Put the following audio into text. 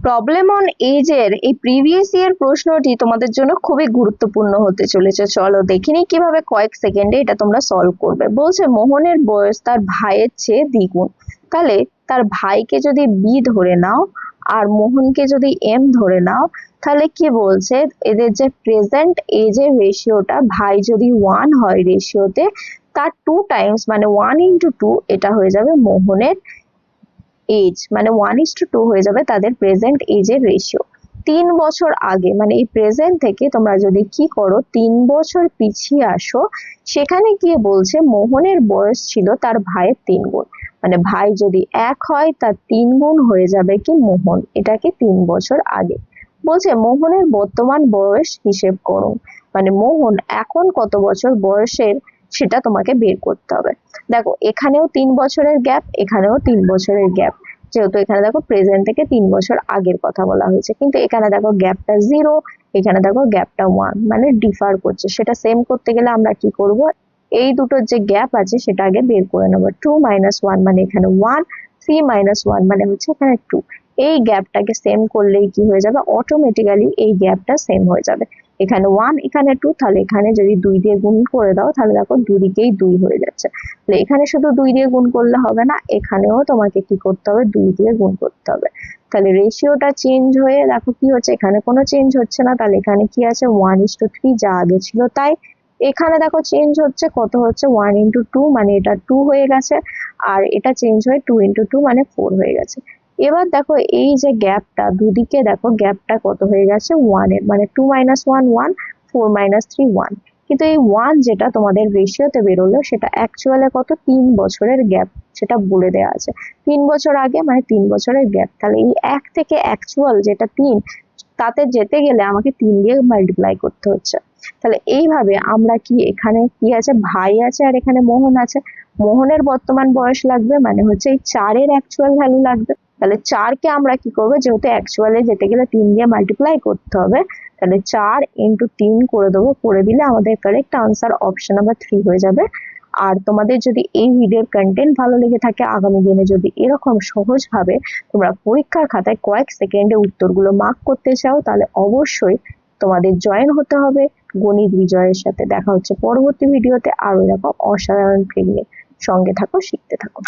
Problem on এজের এই previous year প্রশ্নটি তোমাদের জন্য খুবই গুরুত্বপূর্ণ হতে চলেছে। চলো দেখিনি কিভাবে কয়েক সেকেন্ডে এটা তোমরা সলভ করবে। বলছে মোহনের বয়স তার ভাইয়ের চেয়ে দ্বিগুণ, তাহলে তার ভাইকে যদি বি ধরে নাও আর মোহনকে যদি এম ধরে নাও, তাহলে কি বলছে এদের যে প্রেজেন্ট এজের রেশিওটা, ভাই যদি 1 হয় রেশিওতে, তার 2 টাইমস মানে 1 into 2 এটা হয়ে যাবে মোহনের এজ, মানে 1:2 হয়ে যাবে তাদের প্রেজেন্ট এজের রেশিও। 3 বছর আগে মানে এই প্রেজেন্ট থেকে তোমরা যদি কি করো 3 বছর পিছিয়ে আসো, সেখানে গিয়ে বলছে মোহনের বয়স ছিল তার ভাইয়ের 3 গুণ, মানে ভাই যদি 1 হয় তার 3 গুণ হয়ে যাবে কি মোহন, এটাকে 3 বছর আগে। বলছে মোহনের বর্তমান বয়স হিসেব করো, মানে মোহন এখন কত বছর বয়সের সেটা তোমাকে বের করতে হবে। দেখো এখানেও 3 বছরের গ্যাপ, এখানেও 3 বছরের গ্যাপ, যেহেতু এখানে দেখো প্রেজেন্ট থেকে 3 বছর আগের কথা বলা হয়েছে, কিন্তু এখানে দেখো গ্যাপটা 0, এখানে দেখো গ্যাপটা 1, মানে ডিফার করছে। সেটা সেম করতে গেলে আমরা কি করব, এই দুটোর যে গ্যাপ আছে সেটা আগে বের করে নেবো। 2 - 1 মানে এখানে 1, 3 - 1 মানে হচ্ছে এখানে 2। এই গ্যাপটাকে সেম করলেই কি হয়ে যাবে, অটোমেটিক্যালি এই গ্যাপটা সেম হয়ে যাবে। এখানে 1 এখানে 2, তাহলে এখানে যদি 2 দিয়ে গুণ করে দাও তাহলে দেখো দুদিকেই 2 হয়ে যাচ্ছে। তাহলে এখানে শুধু 2 দিয়ে গুণ করলে হবে না, এখানেও তোমাকে কি করতে হবে 2 দিয়ে গুণ করতে হবে। তাহলে রেশিওটা চেঞ্জ হয়ে দেখো কি হচ্ছে, এখানে কোনো চেঞ্জ হচ্ছে না, তাহলে এখানে কি আছে 1:3 যা আগে ছিল তাই। এখানে দেখো চেঞ্জ হচ্ছে, কত হচ্ছে 1:2 মানে এটা 2 হয়ে গেছে, আর এটা চেঞ্জ হয়ে 2:2 মানে 4 হয়ে গেছে। এবার দেখো এই যে গ্যাপটা দুদিকে দেখো গ্যাপটা কত হয়ে গেছে 1 এর, মানে 2 - 1 1, 4 - 3 1। কিন্তু এই 1 যেটা তোমাদের রেশিওতে বেরোলো সেটা অ্যাকচুয়ালে কত, 3 বছরের গ্যাপ, সেটা বলে দেওয়া আছে 3 বছর আগে মানে 3 বছরের গ্যাপ। তাহলে এই 1 থেকে অ্যাকচুয়াল যেটা 3, তাতে যেতে গেলে আমাকে 3 দিয়ে মাল্টিপ্লাই করতে হচ্ছে। তাহলে এইভাবে আমরা কি এখানে কি আছে, ভাই আছে আর এখানে মোহন আছে, মোহনের বর্তমান বয়স লাগবে, মানে হচ্ছে এই 4 এর অ্যাকচুয়াল ভ্যালু লাগবে। তাহলে 4 কে আমরা কি করবো, যেহেতু অ্যাকচুয়ালে যেতে গেলে 3 দিয়ে মাল্টিপ্লাই করতে হবে, তাহলে 4 × 3 করে দেবো, করে দিলে আমাদের কারেক্ট আনসার অপশন নাম্বার 3 হয়ে যাবে। আর তোমাদের যদি এই ভিডিওর কন্টেন্ট ভালো লেগে থাকে, আগামী দিনে যদি এরকম সহজভাবে তোমরা পরীক্ষার খাতায় কয়েক সেকেন্ডে উত্তরগুলো মার্ক করতে চাও, তাহলে অবশ্যই তোমাদের জয়েন হতে হবে গণিত বিজয়ের সাথে। দেখা হচ্ছে পরবর্তী ভিডিওতে আরো এরকম অসাধারণ ট্রিক নিয়ে। সঙ্গে থাকো, শিখতে থাকো।